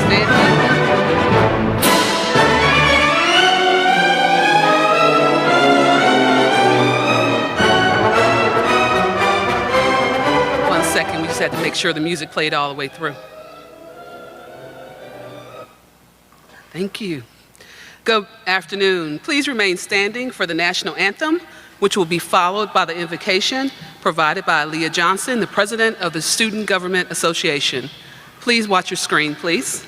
standing. One second, we just had to make sure the music played all the way through. Thank you. Good afternoon. Please remain standing for the national anthem, which will be followed by the invocation provided by Leah Johnson, the president of the Student Government Association. Please watch your screen, please.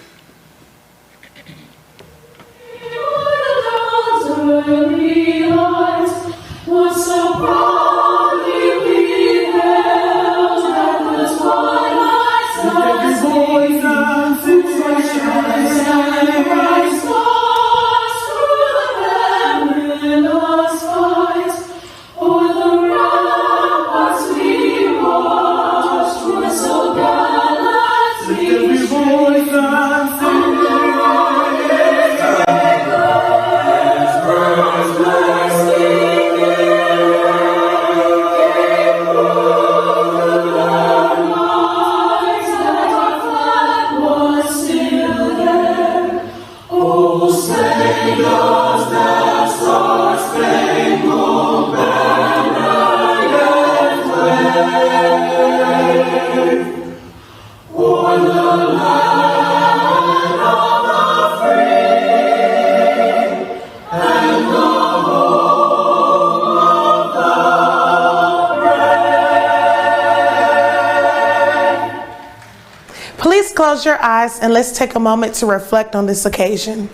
Please close your eyes and let's take a moment to reflect on this occasion.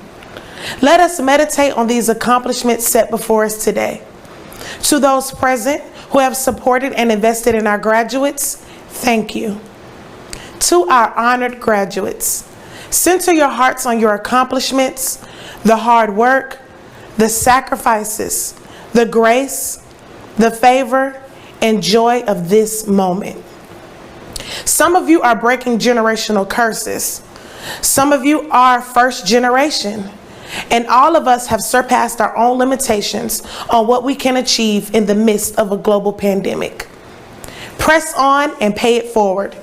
Let us meditate on these accomplishments set before us today. To those present who have supported and invested in our graduates, thank you. To our honored graduates, center your hearts on your accomplishments, the hard work, the sacrifices, the grace, the favor, and joy of this moment. Some of you are breaking generational curses. Some of you are first generation. And all of us have surpassed our own limitations on what we can achieve in the midst of a global pandemic. Press on and pay it forward.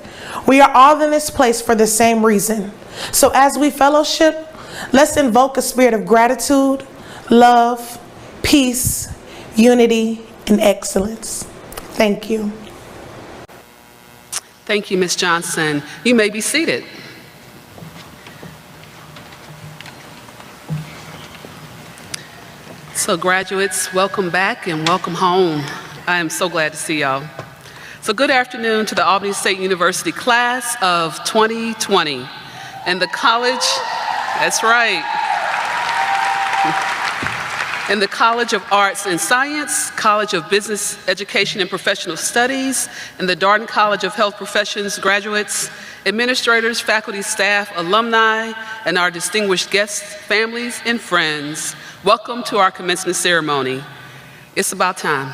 We are all in this place for the same reason. So as we fellowship, let's invoke a spirit of gratitude, love, peace, unity, and excellence. Thank you. Thank you, Ms. Johnson. You may be seated. So graduates, welcome back and welcome home. I am so glad to see y'all. So good afternoon to the Albany State University class of 2020 and the college, that's right, and the College of Arts and Science, College of Business Education and Professional Studies, and the Darden College of Health Professions graduates, administrators, faculty, staff, alumni, and our distinguished guests, families, and friends. Welcome to our commencement ceremony. It's about time.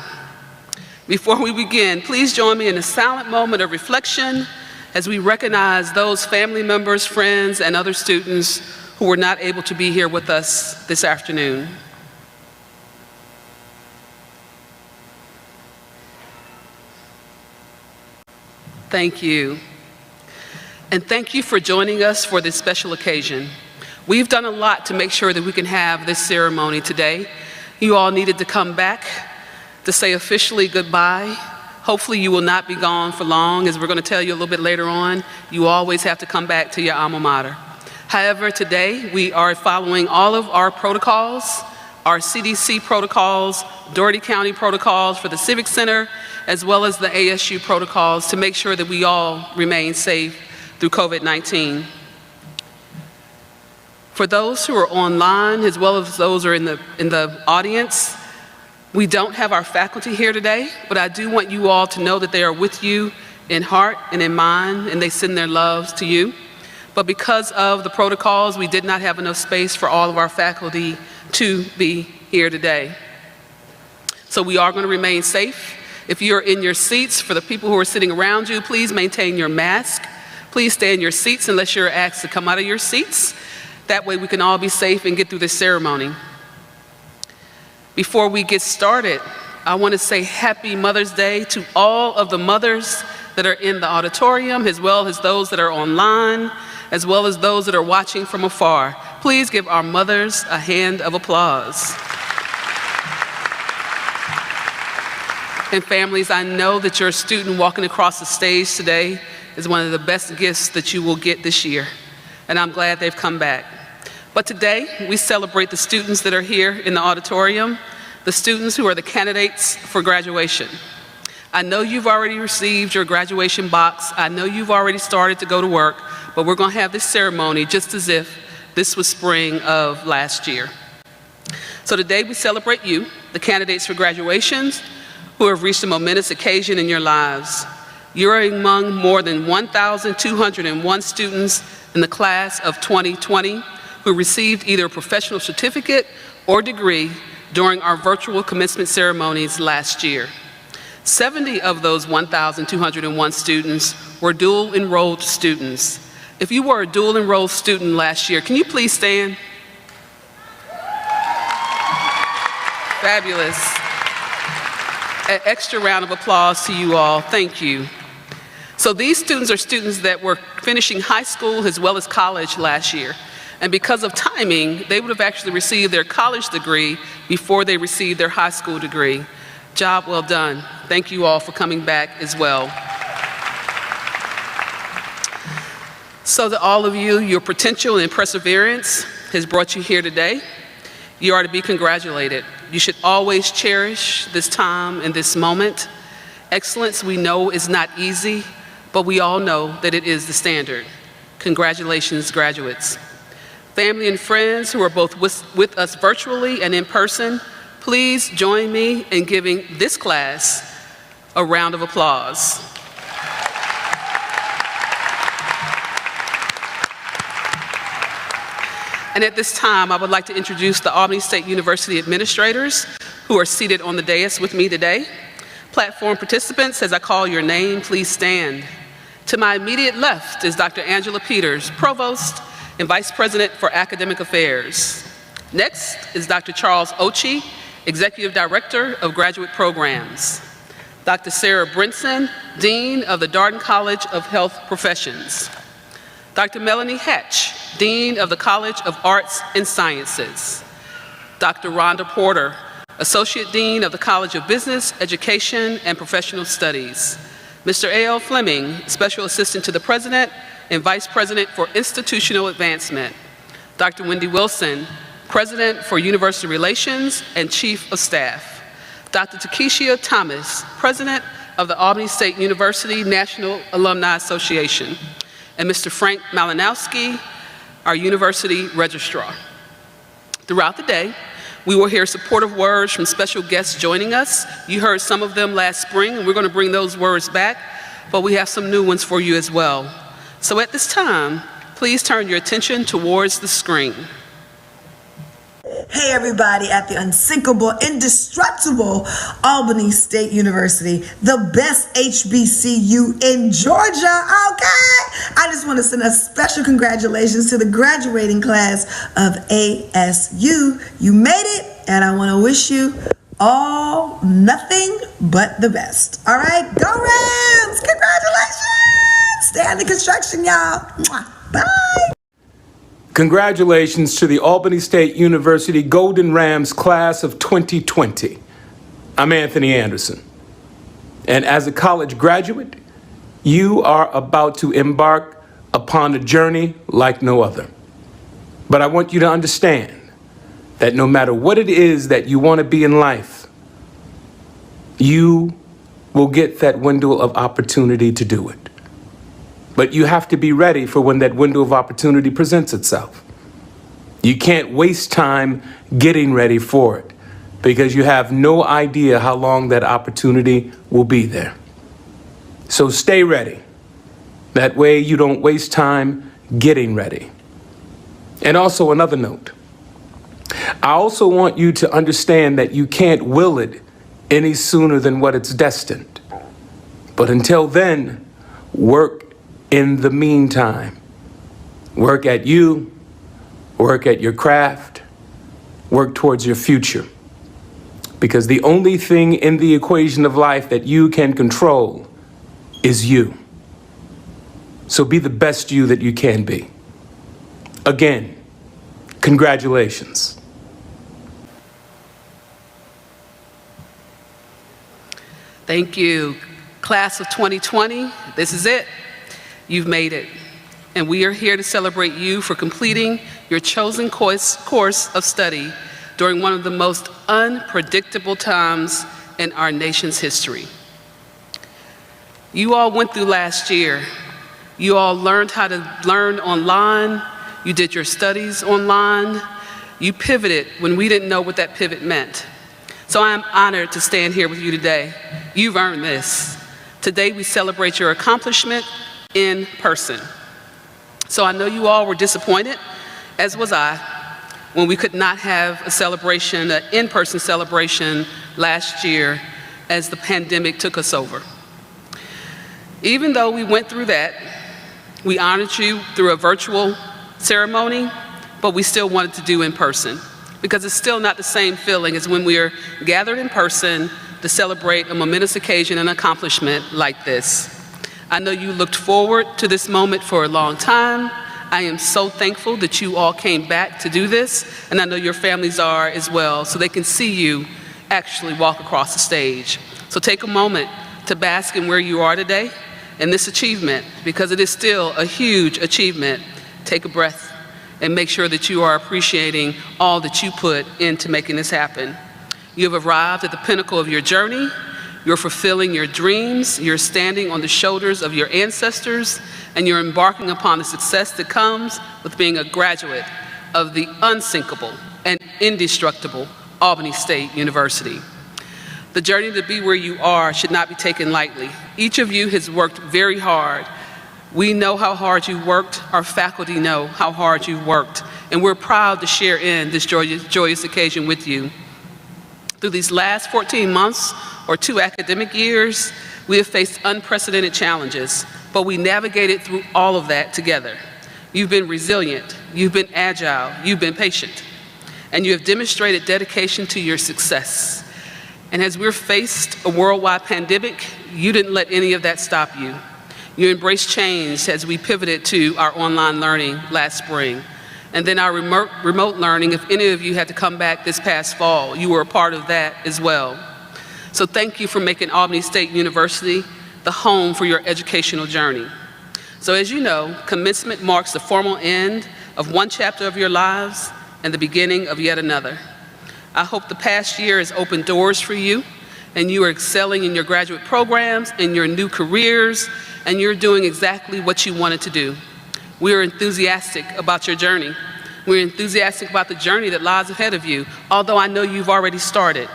Before we begin, please join me in a silent moment of reflection as we recognize those family members, friends, and other students who were not able to be here with us this afternoon. Thank you. And thank you for joining us for this special occasion. We've done a lot to make sure that we can have this ceremony today. You all needed to come back to say officially goodbye. Hopefully you will not be gone for long. As we're going to tell you a little bit later on, you always have to come back to your alma mater. However, today we are following all of our protocols, our CDC protocols, Doherty County protocols for the Civic Center, as well as the ASU protocols to make sure that we all remain safe through COVID-19. For those who are online, as well as those who are in the audience, we don't have our faculty here today, but I do want you all to know that they are with you in heart and in mind, and they send their loves to you. But because of the protocols, we did not have enough space for all of our faculty to be here today. So we are going to remain safe. If you're in your seats, for the people who are sitting around you, please maintain your mask. Please stay in your seats unless you're asked to come out of your seats. That way we can all be safe and get through this ceremony. Before we get started, I want to say Happy Mother's Day to all of the mothers that are in the auditorium, as well as those that are online. as well as those that are watching from afar. Please give our mothers a hand of applause. And families, I know that your student walking across the stage today is one of the best gifts that you will get this year, and I'm glad they've come back. But today, we celebrate the students that are here in the auditorium, the students who are the candidates for graduation. I know you've already received your graduation box. I know you've already started to go to work, but we're going to have this ceremony just as if this was spring of last year. So today we celebrate you, the candidates for graduations, who have reached a momentous occasion in your lives. You're among more than 1,201 students in the class of 2020 who received either a professional certificate or degree during our virtual commencement ceremonies last year. 70 of those 1,201 students were dual enrolled students. If you were a dual enrolled student last year, can you please stand? Fabulous. An extra round of applause to you all. Thank you. So these students are students that were finishing high school as well as college last year. And because of timing, they would have actually received their college degree before they received their high school degree. Job well done. Thank you all for coming back as well. So to all of you, your potential and perseverance has brought you here today. You are to be congratulated. You should always cherish this time and this moment. Excellence, we know, is not easy, but we all know that it is the standard. Congratulations, graduates. Family and friends who are both with us virtually and in person, please join me in giving this class a round of applause. And at this time, I would like to introduce the Albany State University administrators who are seated on the dais with me today. Platform participants, as I call your name, please stand. To my immediate left is Dr. Angela Peters, Provost and Vice President for Academic Affairs. Next is Dr. Charles Ochi, Executive Director of Graduate Programs. Dr. Sarah Brinson, Dean of the Darden College of Health Professions. Dr. Melanie Hatch, Dean of the College of Arts and Sciences. Dr. Rhonda Porter, Associate Dean of the College of Business, Education, and Professional Studies. Mr. A.L. Fleming, Special Assistant to the President and Vice President for Institutional Advancement. Dr. Wendy Wilson, President for University Relations and Chief of Staff. Dr. Takeshia Thomas, President of the Albany State University National Alumni Association. And Mr. Frank Malinowski, our University Registrar. Throughout the day, we will hear supportive words from special guests joining us. You heard some of them last spring, and we're going to bring those words back, but we have some new ones for you as well. So at this time, please turn your attention towards the screen. Hey everybody at the unsinkable, indestructible Albany State University, the best HBCU in Georgia, okay? I just want to send a special congratulations to the graduating class of ASU. You made it, and I want to wish you all nothing but the best. All right, go Rams! Congratulations! Stay on the construction, y'all. Mwah. Bye! Congratulations to the Albany State University Golden Rams class of 2020. I'm Anthony Anderson. And as a college graduate, you are about to embark upon a journey like no other. But I want you to understand that no matter what it is that you want to be in life, you will get that window of opportunity to do it. But you have to be ready for when that window of opportunity presents itself. You can't waste time getting ready for it because you have no idea how long that opportunity will be there. So stay ready. That way you don't waste time getting ready. And also another note, I also want you to understand that you can't will it any sooner than what it's destined. But until then, work in the meantime. Work at you, work at your craft, work towards your future. Because the only thing in the equation of life that you can control is you. So be the best you that you can be. Again, congratulations. Thank you. Class of 2020, this is it. You've made it. And we are here to celebrate you for completing your chosen course of study during one of the most unpredictable times in our nation's history. You all went through last year. You all learned how to learn online. You did your studies online. You pivoted when we didn't know what that pivot meant. So I'm honored to stand here with you today. You've earned this. Today we celebrate your accomplishment in person. So I know you all were disappointed, as was I, when we could not have a celebration, an in-person celebration last year as the pandemic took us over. Even though we went through that, we honored you through a virtual ceremony, but we still wanted to do in person because it's still not the same feeling as when we are gathered in person to celebrate a momentous occasion and accomplishment like this. I know you looked forward to this moment for a long time. I am so thankful that you all came back to do this, and I know your families are as well, so they can see you actually walk across the stage. So take a moment to bask in where you are today and this achievement, because it is still a huge achievement. Take a breath and make sure that you are appreciating all that you put into making this happen. You have arrived at the pinnacle of your journey. You're fulfilling your dreams. You're standing on the shoulders of your ancestors, and you're embarking upon the success that comes with being a graduate of the unsinkable and indestructible Albany State University. The journey to be where you are should not be taken lightly. Each of you has worked very hard. We know how hard you worked. Our faculty know how hard you worked, and we're proud to share in this joyous occasion with you. Through these last 14 months or 2 academic years, we have faced unprecedented challenges, but we navigated through all of that together. You've been resilient, you've been agile, you've been patient, and you have demonstrated dedication to your success. And as we're faced a worldwide pandemic, you didn't let any of that stop you. You embraced change as we pivoted to our online learning last spring. And then our remote learning, if any of you had to come back this past fall, you were a part of that as well. So thank you for making Albany State University the home for your educational journey. So as you know, commencement marks the formal end of one chapter of your lives and the beginning of yet another. I hope the past year has opened doors for you, and you are excelling in your graduate programs, in your new careers, and you're doing exactly what you wanted to do. We are enthusiastic about your journey. We're enthusiastic about the journey that lies ahead of you, although I know you've already started.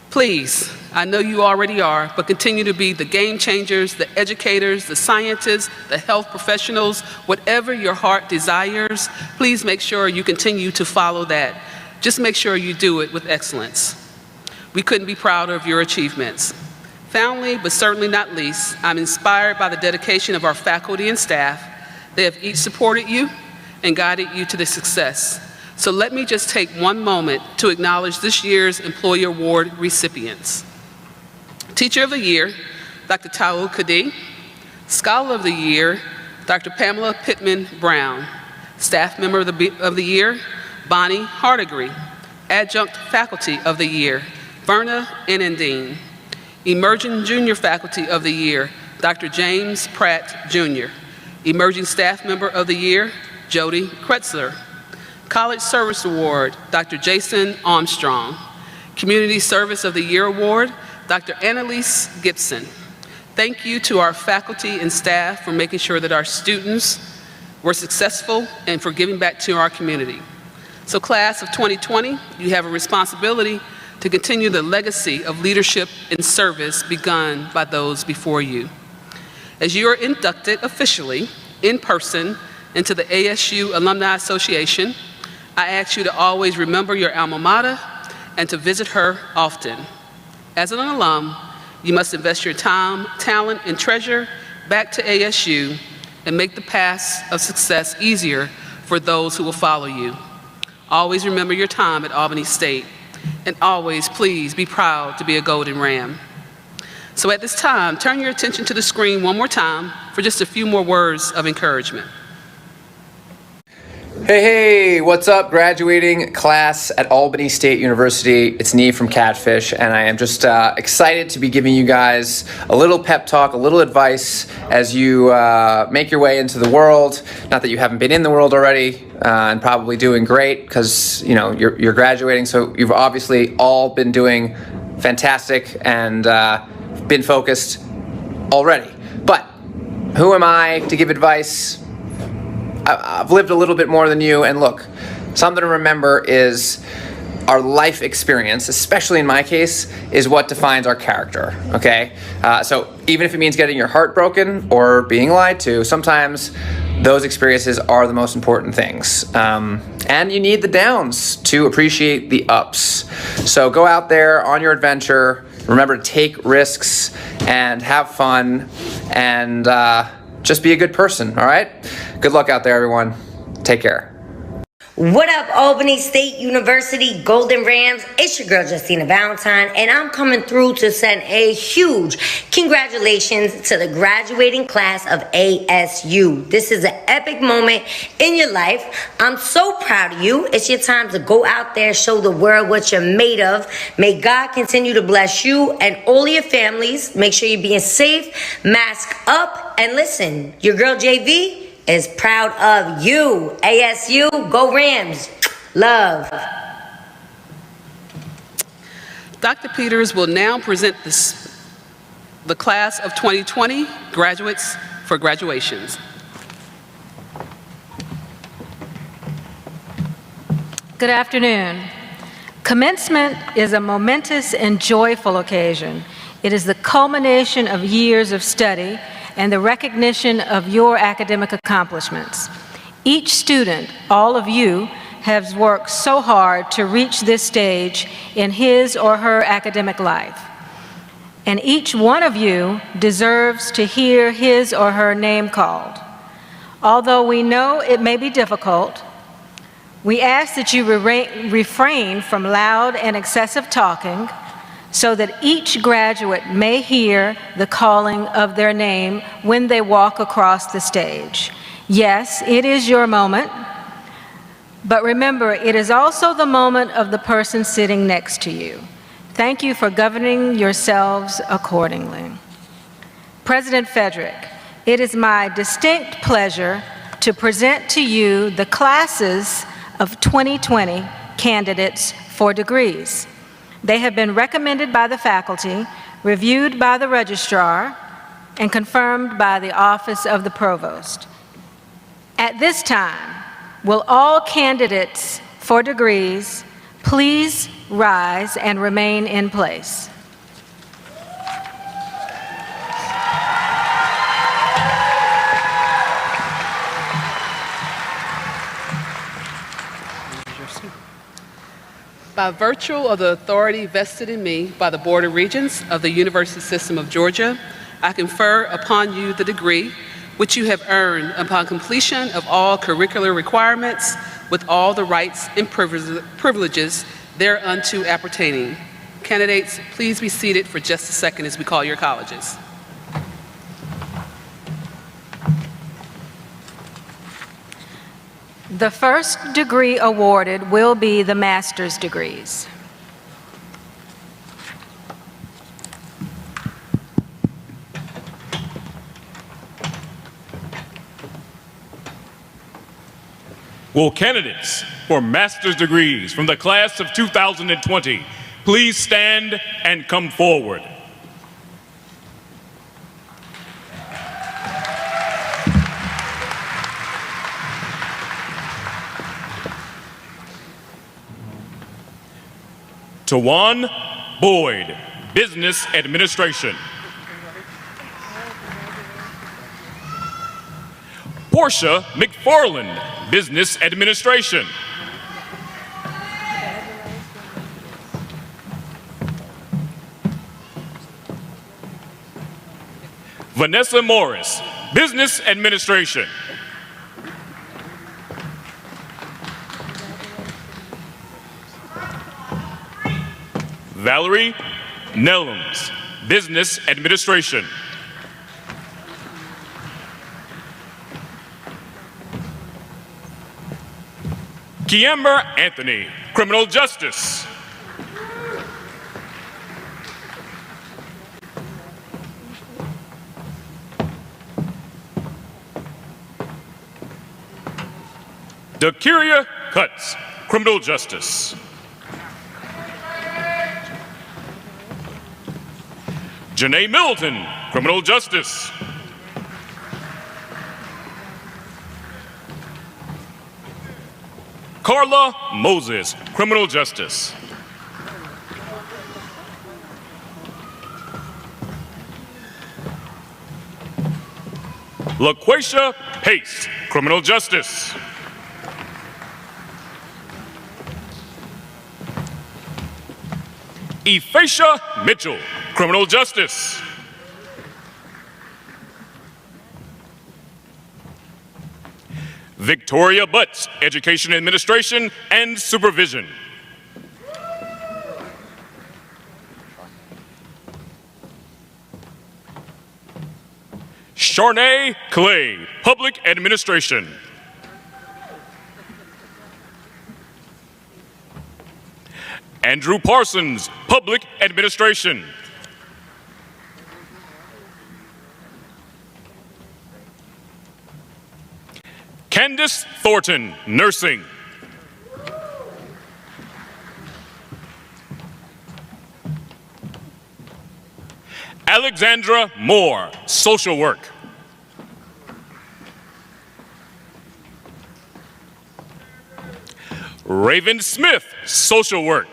Please, I know you already are, but continue to be the game changers, the educators, the scientists, the health professionals, whatever your heart desires. Please make sure you continue to follow that. Just make sure you do it with excellence. We couldn't be prouder of your achievements. Finally, but certainly not least, I'm inspired by the dedication of our faculty and staff. They have each supported you and guided you to this success. So let me just take one moment to acknowledge this year's Employee Award recipients. Teacher of the Year, Dr. Taul Kadi. Scholar of the Year, Dr. Pamela Pittman Brown. Staff Member of the Year, Bonnie Hardigree. Adjunct Faculty of the Year, Verna Enendine. Emerging Junior Faculty of the Year, Dr. James Pratt, Jr. Emerging Staff Member of the Year, Jody Kretzler. College Service Award, Dr. Jason Armstrong. Community Service of the Year Award, Dr. Annalise Gibson. Thank you to our faculty and staff for making sure that our students were successful and for giving back to our community. So class of 2020, you have a responsibility to continue the legacy of leadership and service begun by those before you. As you are inducted officially, in person, into the ASU Alumni Association, I ask you to always remember your alma mater and to visit her often. As an alum, you must invest your time, talent, and treasure back to ASU and make the path of success easier for those who will follow you. Always remember your time at Albany State, and always, please, be proud to be a Golden Ram. So at this time, turn your attention to the screen one more time for just a few more words of encouragement. Hey, what's up, graduating class at Albany State University? It's Neve from Catfish, and I am just excited to be giving you guys a little pep talk, a little advice as you make your way into the world. Not that you haven't been in the world already, and probably doing great because you're graduating. So you've obviously all been doing fantastic and been focused already. But who am I to give advice? I've lived a little bit more than you, and look, something to remember is our life experience, especially in my case, is what defines our character, okay? So even if it means getting your heart broken or being lied to, sometimes those experiences are the most important things. And you need the downs to appreciate the ups. So go out there on your adventure, remember to take risks and have fun, and just be a good person, all right? Good luck out there, everyone. Take care. What up, Albany State University Golden Rams? It's your girl, Justina Valentine, and I'm coming through to send a huge congratulations to the graduating class of ASU. This is an epic moment in your life. I'm so proud of you. It's your time to go out there, show the world what you're made of. May God continue to bless you and all your families. Make sure you're being safe, mask up, and listen, your girl JV is proud of you. ASU, go Rams. Love. Dr. Peters will now present the class of 2020 graduates for graduations. Good afternoon. Commencement is a momentous and joyful occasion. It is the culmination of years of study and the recognition of your academic accomplishments. Each student, all of you, has worked so hard to reach this stage in his or her academic life. And each one of you deserves to hear his or her name called. Although we know it may be difficult, we ask that you refrain from loud and excessive talking, so that each graduate may hear the calling of their name when they walk across the stage. Yes, it is your moment, but remember, it is also the moment of the person sitting next to you. Thank you for governing yourselves accordingly. President Frederick, it is my distinct pleasure to present to you the classes of 2020 candidates for degrees. They have been recommended by the faculty, reviewed by the registrar, and confirmed by the office of the provost. At this time, will all candidates for degrees please rise and remain in place? By virtue of the authority vested in me by the Board of Regents of the University System of Georgia, I confer upon you the degree which you have earned upon completion of all curricular requirements with all the rights and privileges thereunto appertaining. Candidates, please be seated for just a second as we call your colleges. The first degree awarded will be the master's degrees. Will candidates for master's degrees from the class of 2020 please stand and come forward? Tawan Boyd, Business Administration. Portia McFarland, Business Administration. Vanessa Morris, Business Administration. Valerie Nellums, Business Administration. Kiamber Anthony, Criminal Justice. Dakiria Cuts, Criminal Justice. Janae Middleton, Criminal Justice. Carla Moses, Criminal Justice. LaQuasia Pace, Criminal Justice. Ephasia Mitchell, Criminal Justice. Victoria Butts, Education Administration and Supervision. Sharnae Clay, Public Administration. Andrew Parsons, Public Administration. Candace Thornton, Nursing. Alexandra Moore, Social Work. Raven Smith, Social Work.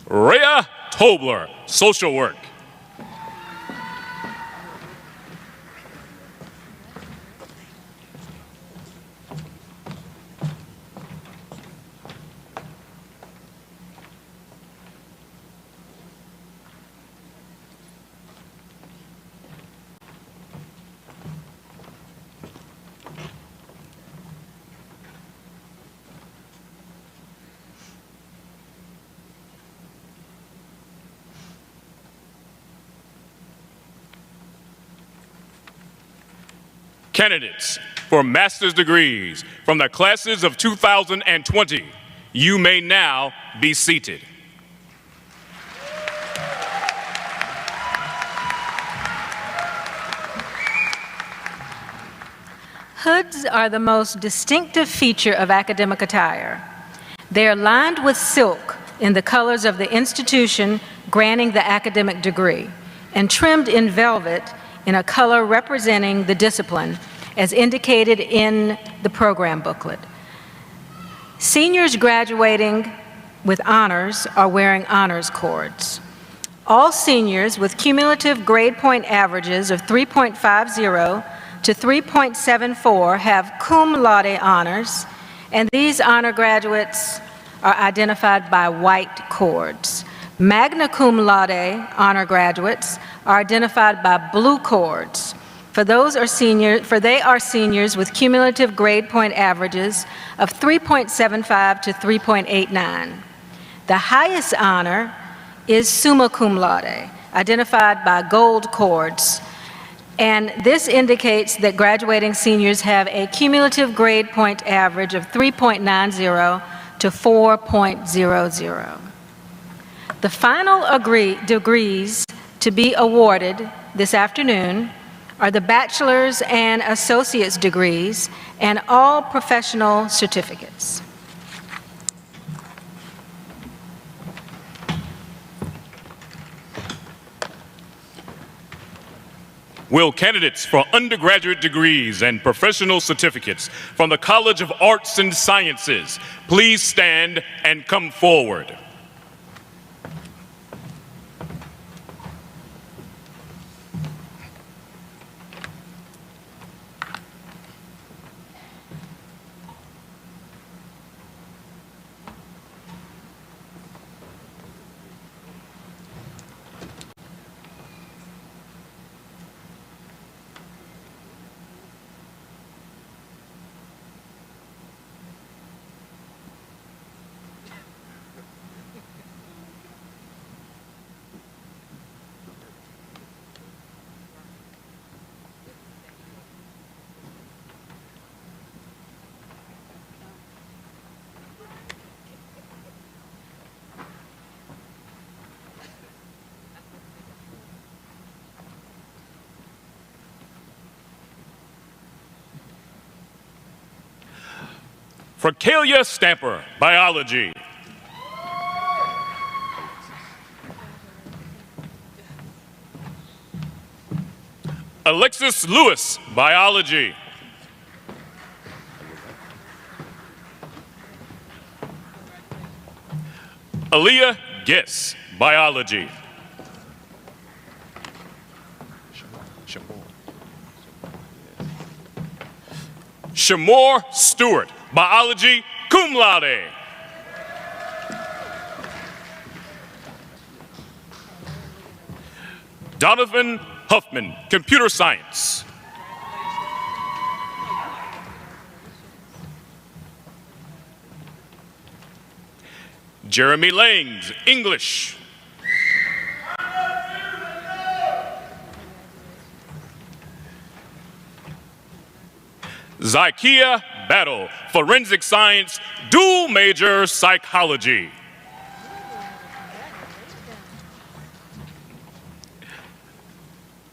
Rhea Tobler, Social Work. Candidates for master's degrees from the classes of 2020, you may now be seated. Hoods are the most distinctive feature of academic attire. They are lined with silk in the colors of the institution granting the academic degree and trimmed in velvet in a color representing the discipline as indicated in the program booklet. Seniors graduating with honors are wearing honors cords. All seniors with cumulative grade point averages of 3.50 to 3.74 have cum laude honors, and these honor graduates are identified by white cords. Magna cum laude honor graduates are identified by blue cords. For they are seniors with cumulative grade point averages of 3.75 to 3.89. The highest honor is summa cum laude, identified by gold cords, and this indicates that graduating seniors have a cumulative grade point average of 3.90 to 4.00. The final degrees to be awarded this afternoon are the bachelor's and associate's degrees and all professional certificates. Will candidates for undergraduate degrees and professional certificates from the College of Arts and Sciences please stand and come forward? Frakalia Stamper, Biology. Alexis Lewis, Biology. Aaliyah Guess, Biology. Shamor Stewart, Biology, cum laude. Donovan Huffman, Computer Science. Jeremy Langs, English. Zykia Battle, Forensic Science, dual major Psychology.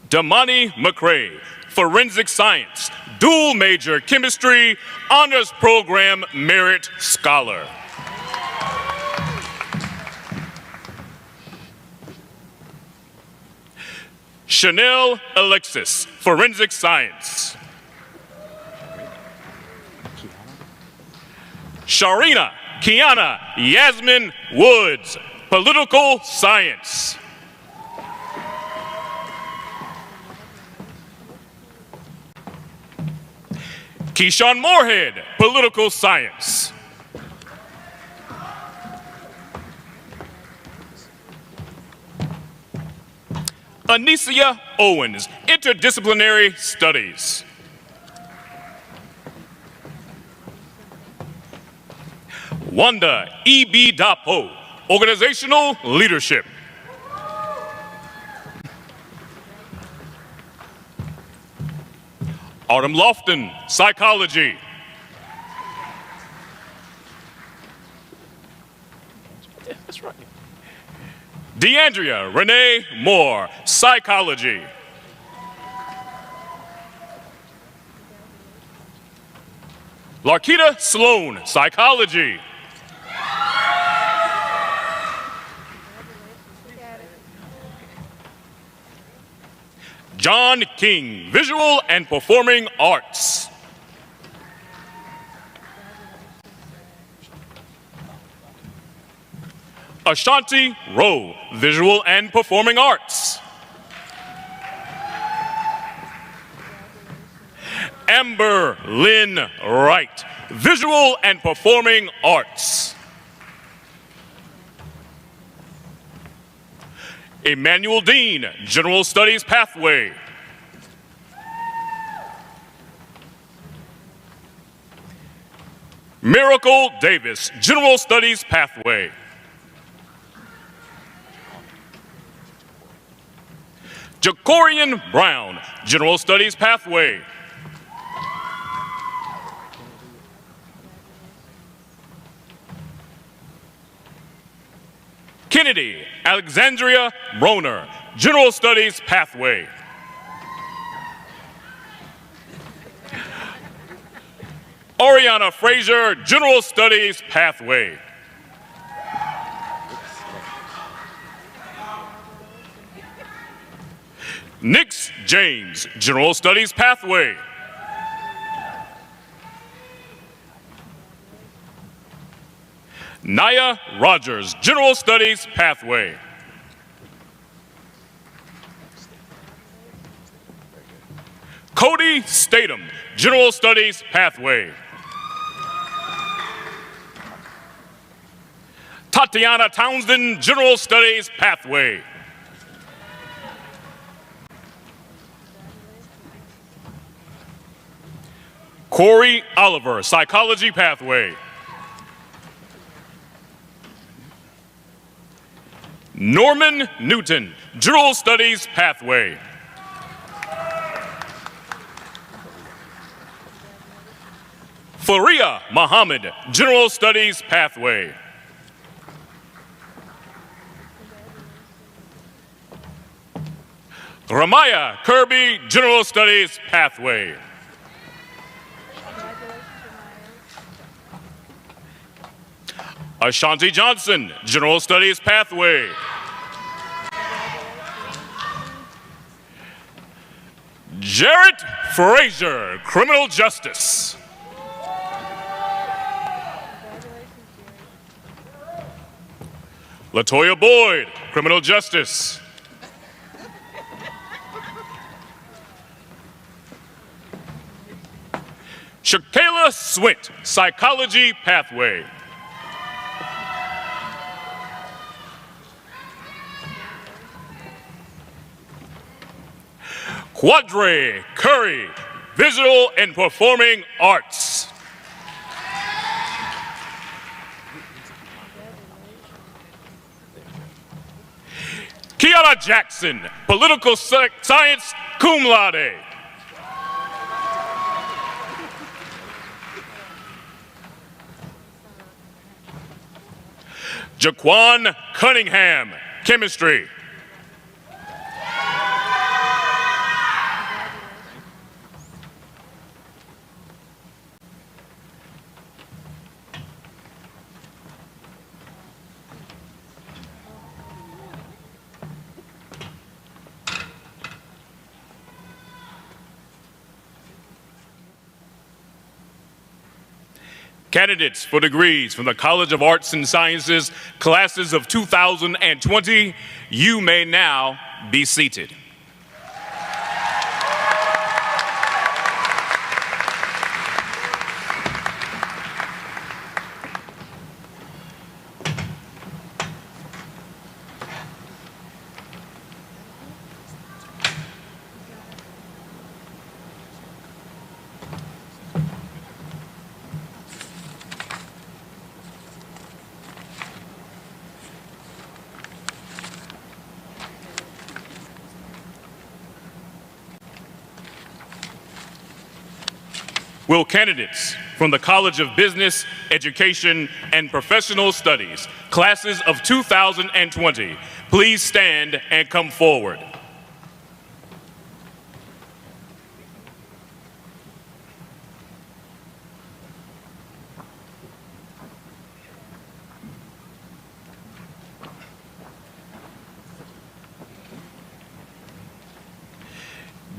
Damani McCrae, Forensic Science, dual major Chemistry, honors program Merit Scholar. Chanel Alexis, Forensic Science. Sharina Kiana Yasmin Woods, Political Science. Keyshawn Moorhead, Political Science. Anicia Owens, Interdisciplinary Studies. Wanda E.B. Dapo, Organizational Leadership. Autumn Lofton, Psychology. Yeah, that's right. DeAndrea Renee Moore, Psychology. Larkita Sloan, Psychology. John King, Visual and Performing Arts. Ashanti Rowe, Visual and Performing Arts. Amber Lynn Wright, Visual and Performing Arts. Emmanuel Dean, General Studies Pathway. Miracle Davis, General Studies Pathway. Jacorian Brown, General Studies Pathway. Kennedy Alexandria Broner, General Studies Pathway. Oriana Frazier, General Studies Pathway. Nix James, General Studies Pathway. Naya Rogers, General Studies Pathway. Cody Statham, General Studies Pathway. Tatiana Townsend, General Studies Pathway. Corey Oliver, Psychology Pathway. Norman Newton, General Studies Pathway. Faria Muhammad, General Studies Pathway. Ramaya Kirby, General Studies Pathway. Ashanti Johnson, General Studies Pathway. Jarrett Frazier, Criminal Justice. Latoya Boyd, Criminal Justice. Shakayla Swint, Psychology Pathway. Quadre Curry, Visual and Performing Arts. Kiara Jackson, Political Science, cum laude. Jaquan Cunningham, Chemistry. Candidates for degrees from the College of Arts and Sciences, classes of 2020, you may now be seated. Will candidates from the College of Business, Education, and Professional Studies, classes of 2020, please stand and come forward.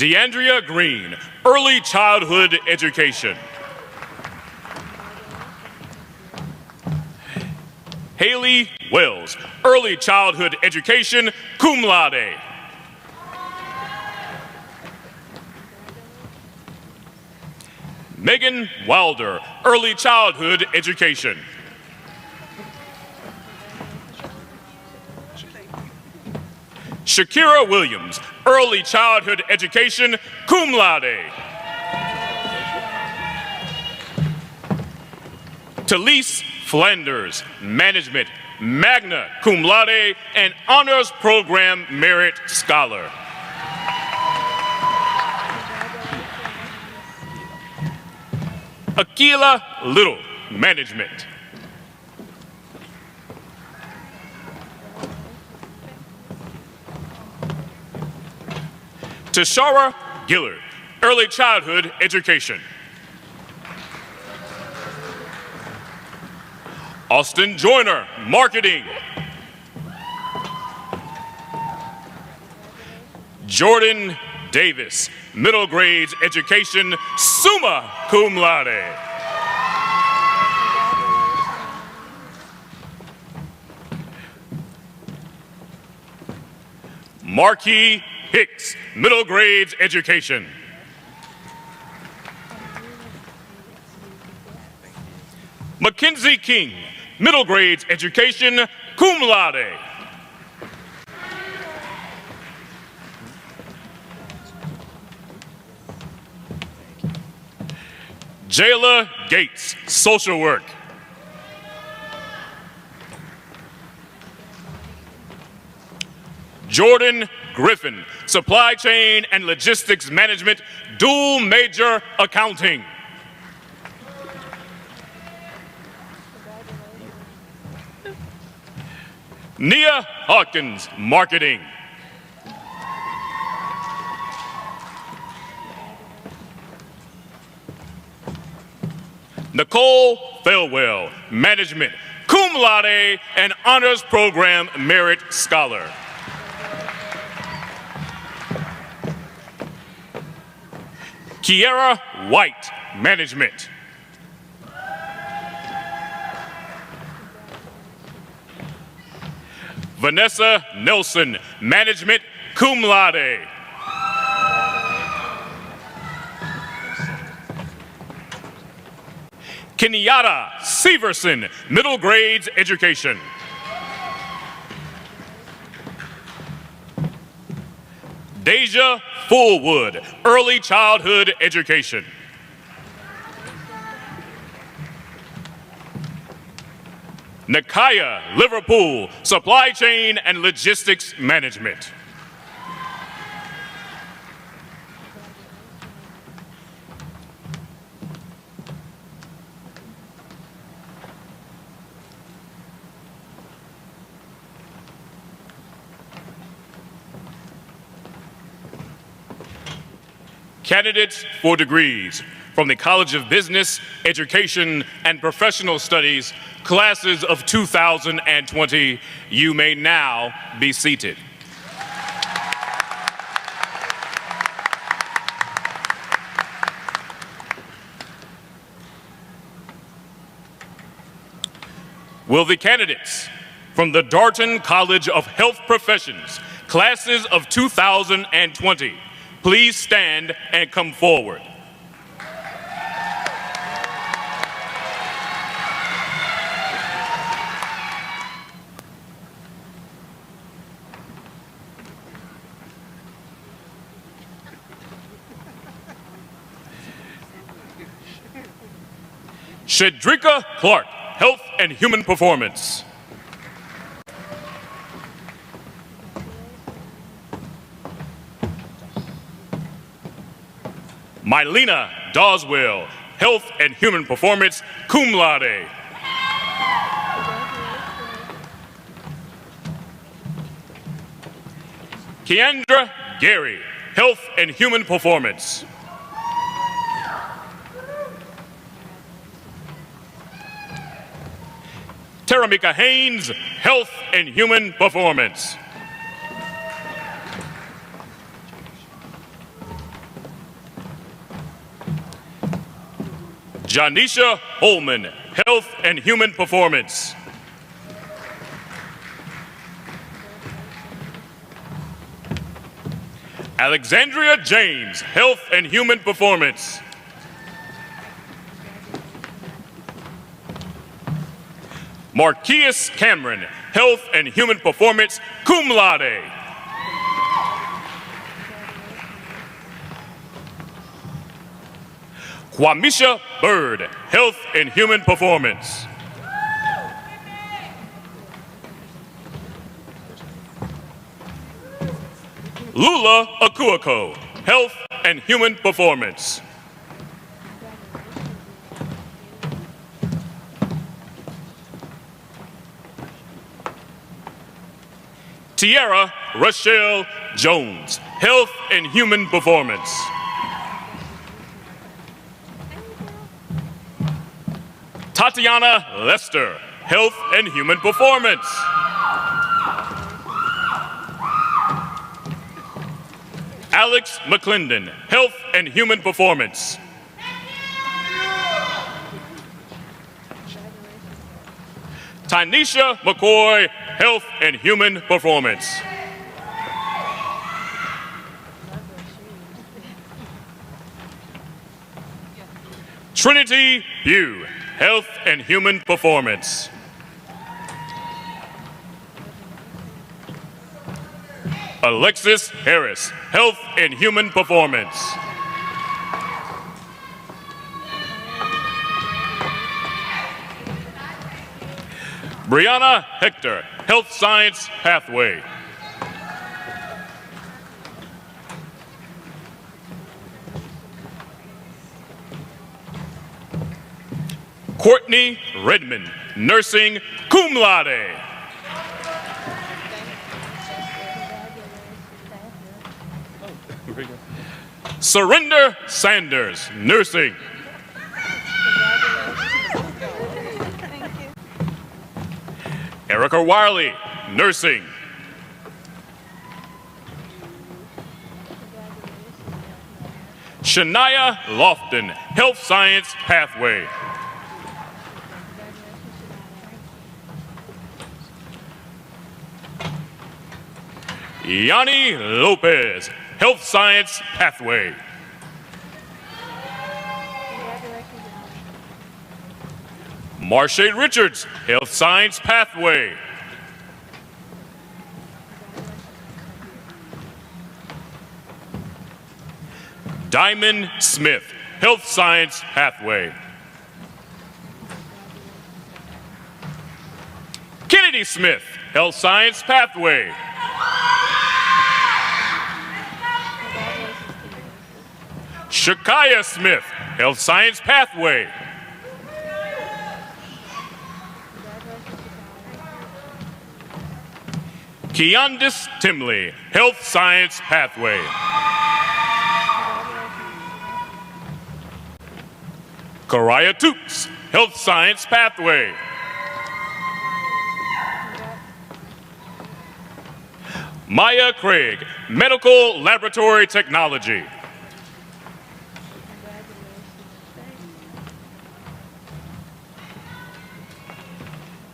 DeAndrea Green, Early Childhood Education. Haley Wells, Early Childhood Education, cum laude. Megan Wilder, Early Childhood Education. Shakira Williams, Early Childhood Education, cum laude. Talise Flanders, Management, magna cum laude and Honors Program Merit Scholar. Akila Little, Management. Tashara Gillard, Early Childhood Education. Austin Joyner, Marketing. Jordan Davis, Middle Grades Education, summa cum laude. Marquis Hicks, Middle Grades Education. Mackenzie King, Middle Grades Education, cum laude. Jayla Gates, Social Work. Jordan Griffin, Supply Chain and Logistics Management, dual major accounting. Nia Hawkins, Marketing. Nicole Failwell, Management, cum cum laude, and honors program merit scholar. Kiera White, management. Vanessa Nelson, management, cum laude. Kenyatta Severson, middle grades education. Deja Fullwood, early childhood education. Nakaya Liverpool, supply chain and logistics management. Candidates for degrees from the College of Business, Education, and Professional Studies, classes of 2020, you may now be seated. Will the candidates from the Darton College of Health Professions, classes of 2020, please stand and come forward. Shedrika Clark, Health and Human Performance. Mylena Doswell, Health and Human Performance, cum laude. Keandra Gary, Health and Human Performance. Taramika Haynes, Health and Human Performance. Janisha Holman, Health and Human Performance. Alexandria James, Health and Human Performance. Marquise Cameron, Health and Human Performance, cum laude. Kwamisha Bird, Health and Human Performance. Lula Akuako, Health and Human Performance. Tiara Rochelle Jones, Health and Human Performance. Tatiana Lester, Health and Human Performance. Alex McClendon, Health and Human Performance. Tanisha McCoy, Health and Human Performance. Trinity Pugh, Health and Human Performance. Alexis Harris, Health and Human Performance. Brianna Hector, Health Science Pathway. Courtney Redmond, Nursing, cum laude. Surinder Sanders, Nursing. Erica Wiley, nursing. Shania Lofton, health science pathway. Yanni Lopez, health science pathway. Marsha Richards, health science pathway. Diamond Smith, health science pathway. Kennedy Smith, health science pathway. Shakaya Smith, health science pathway. Keandis Timley, health science pathway. Karaya Toops, health science pathway. Maya Craig, medical laboratory technology.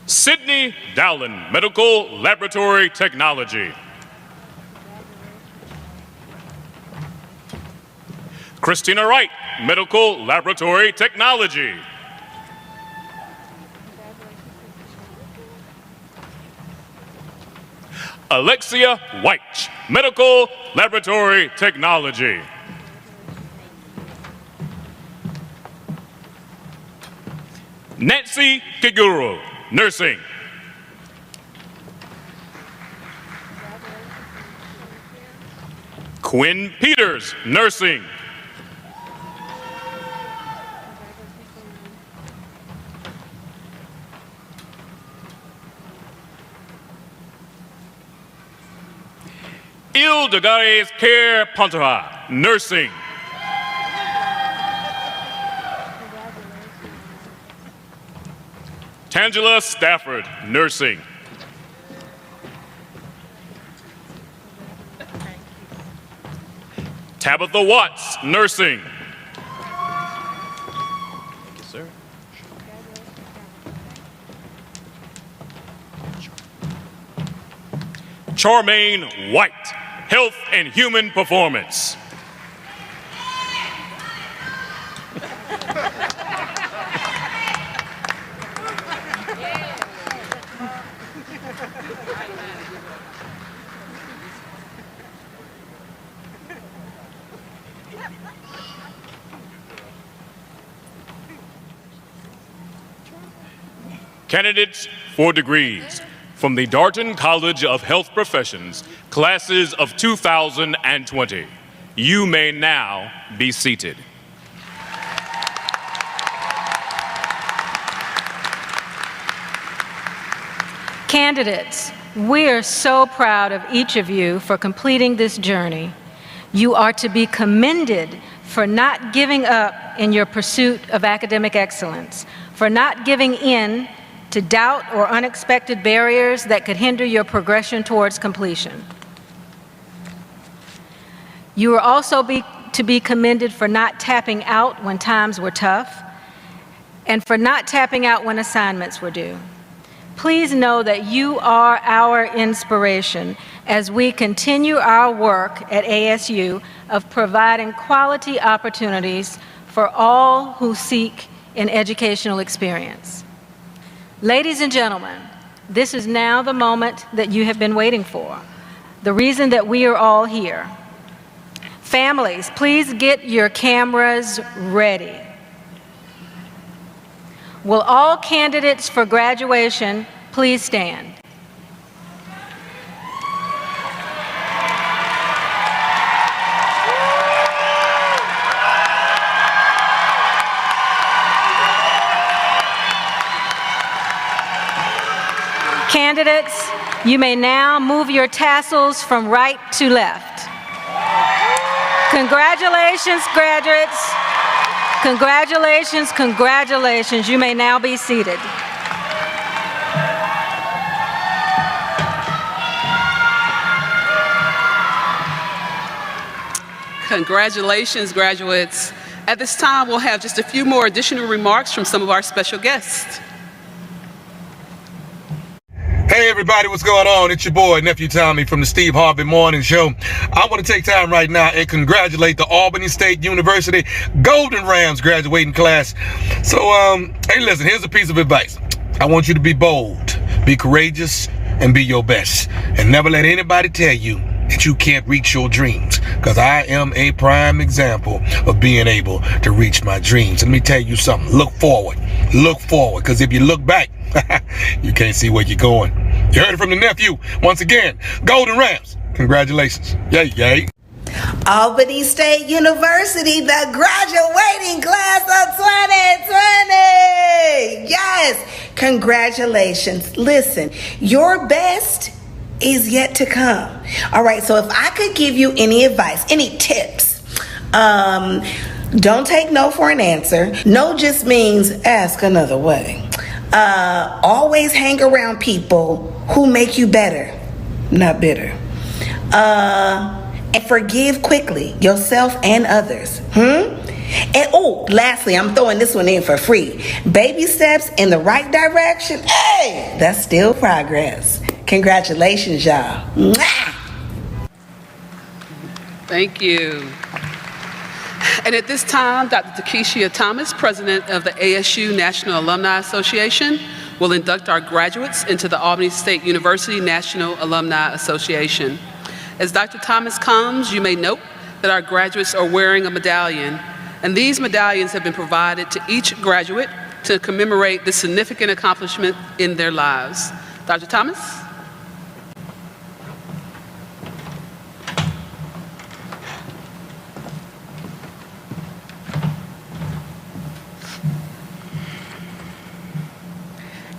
Sydney Dowland, medical laboratory technology. Christina Wright, medical laboratory technology. Alexia White, medical laboratory technology. Nancy Kiguru, nursing. Quinn Peters, nursing. Ildagares Care Pantaha, nursing. Tangela Stafford, nursing. Tabitha Watts, nursing. Thank you, sir. Charmaine White, health and human performance. Candidates for degrees from the Darton College of Health Professions, classes of 2020. You may now be seated. Candidates, we are so proud of each of you for completing this journey. You are to be commended for not giving up in your pursuit of academic excellence, for not giving in to doubt or unexpected barriers that could hinder your progression towards completion. You are also to be commended for not tapping out when times were tough and for not tapping out when assignments were due. Please know that you are our inspiration as we continue our work at ASU of providing quality opportunities for all who seek an educational experience. Ladies and gentlemen, this is now the moment that you have been waiting for, the reason that we are all here. Families, please get your cameras ready. Will all candidates for graduation please stand? Candidates, you may now move your tassels from right to left. Congratulations, graduates. Congratulations, congratulations. You may now be seated. Congratulations, graduates. At this time, we'll have just a few more additional remarks from some of our special guests. Hey everybody, what's going on? It's your boy, Nephew Tommy from the Steve Harvey Morning Show. I want to take time right now and congratulate the Albany State University Golden Rams graduating class. So, hey listen, here's a piece of advice. I want you to be bold, be courageous, and be your best. And never let anybody tell you that you can't reach your dreams, because I am a prime example of being able to reach my dreams. Let me tell you something, look forward, because if you look back, you can't see where you're going. You heard it from the nephew. Once again, Golden Rams, congratulations. Yay, yay. Albany State University, the graduating class of 2020. Yes, congratulations. Listen, your best is yet to come. All right, so if I could give you any advice, any tips, don't take no for an answer. No just means ask another way. Always hang around people who make you better, not bitter. And forgive quickly, yourself and others. And lastly, I'm throwing this one in for free. Baby steps in the right direction, hey, that's still progress. Congratulations, y'all. Mwah! Thank you. And at this time, Dr. Takeshia Thomas, President of the ASU National Alumni Association, will induct our graduates into the Albany State University National Alumni Association. As Dr. Thomas comes, you may note that our graduates are wearing a medallion, and these medallions have been provided to each graduate to commemorate this significant accomplishment in their lives. Dr. Thomas?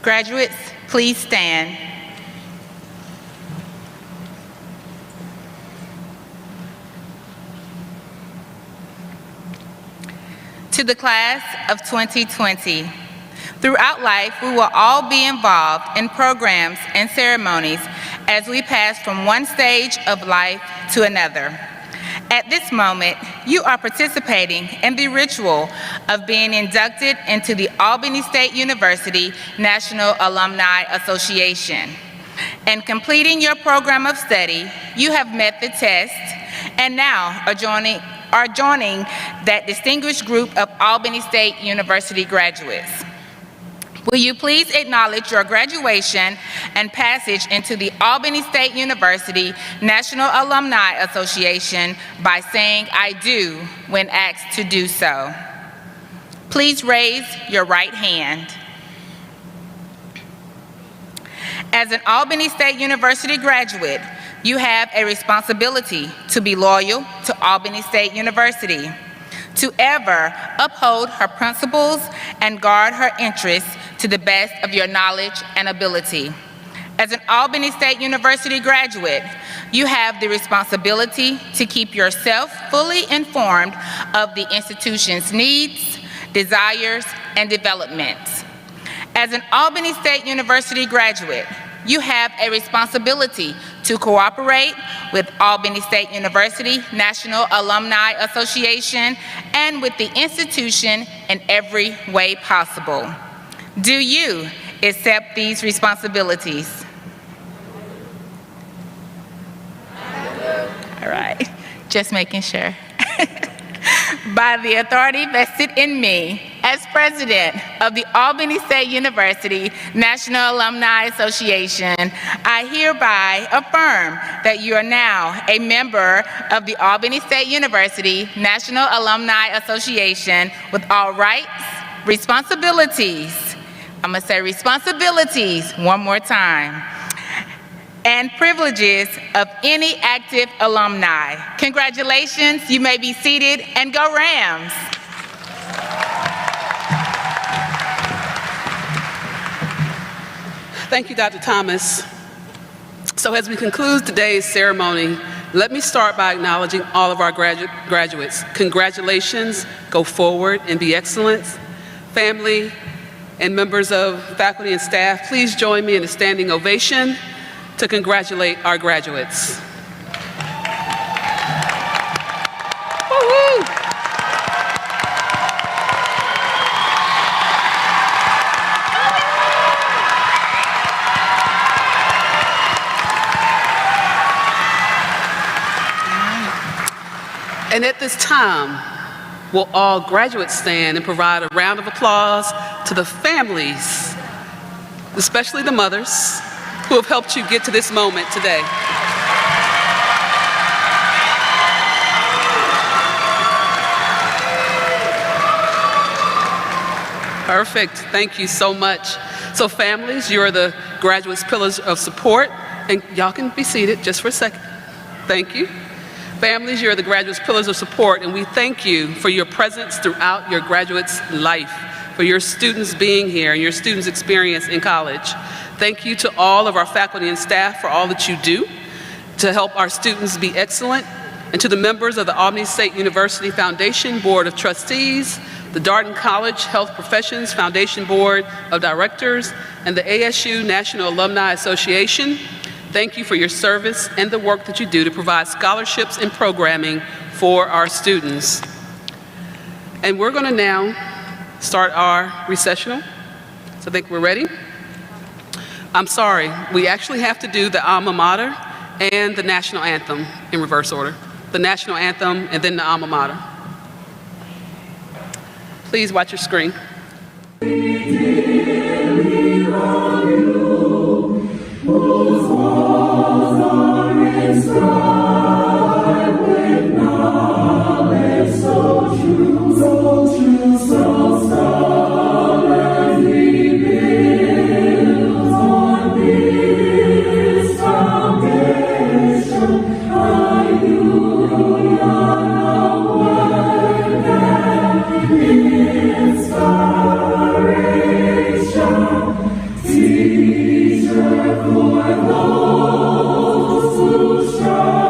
Graduates, please stand. To the class of 2020, throughout life, we will all be involved in programs and ceremonies as we pass from one stage of life to another. At this moment, you are participating in the ritual of being inducted into the Albany State University National Alumni Association. In completing your program of study, you have met the test and now are joining that distinguished group of Albany State University graduates. Will you please acknowledge your graduation and passage into the Albany State University National Alumni Association by saying "I do" when asked to do so. Please raise your right hand. As an Albany State University graduate, you have a responsibility to be loyal to Albany State University, to ever uphold her principles and guard her interests to the best of your knowledge and ability. As an Albany State University graduate, you have the responsibility to keep yourself fully informed of the institution's needs, desires, and developments. As an Albany State University graduate, you have a responsibility to cooperate with Albany State University National Alumni Association and with the institution in every way possible. Do you accept these responsibilities? All right, just making sure. By the authority vested in me as president of the Albany State University National Alumni Association, I hereby affirm that you are now a member of the Albany State University National Alumni Association with all rights, responsibilities, I'm gonna say responsibilities one more time, and privileges of any active alumni. Congratulations, you may be seated, and go Rams. Thank you, Dr. Thomas. So as we conclude today's ceremony, let me start by acknowledging all of our graduates. Congratulations, go forward and be excellent. Family and members of faculty and staff, please join me in a standing ovation to congratulate our graduates. And at this time, will all graduates stand and provide a round of applause to the families, especially the mothers, who have helped you get to this moment today. Perfect. Thank you so much. So families, you're the graduates' pillars of support, and y'all can be seated just for a second. Thank you. Families, you're the graduates' pillars of support, and we thank you for your presence throughout your graduates' life, for your students being here and your students' experience in college. Thank you to all of our faculty and staff for all that you do to help our students be excellent, and to the members of the Albany State University Foundation Board of Trustees, the Darden College Health Professions Foundation Board of Directors, and the ASU National Alumni Association. Thank you for your service and the work that you do to provide scholarships and programming for our students. And we're going to now start our recessional. So I think we're ready. I'm sorry, we actually have to do the alma mater and the national anthem in reverse order. The national anthem and then the alma mater. Please watch your screen. Teacher for those who strive.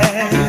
class.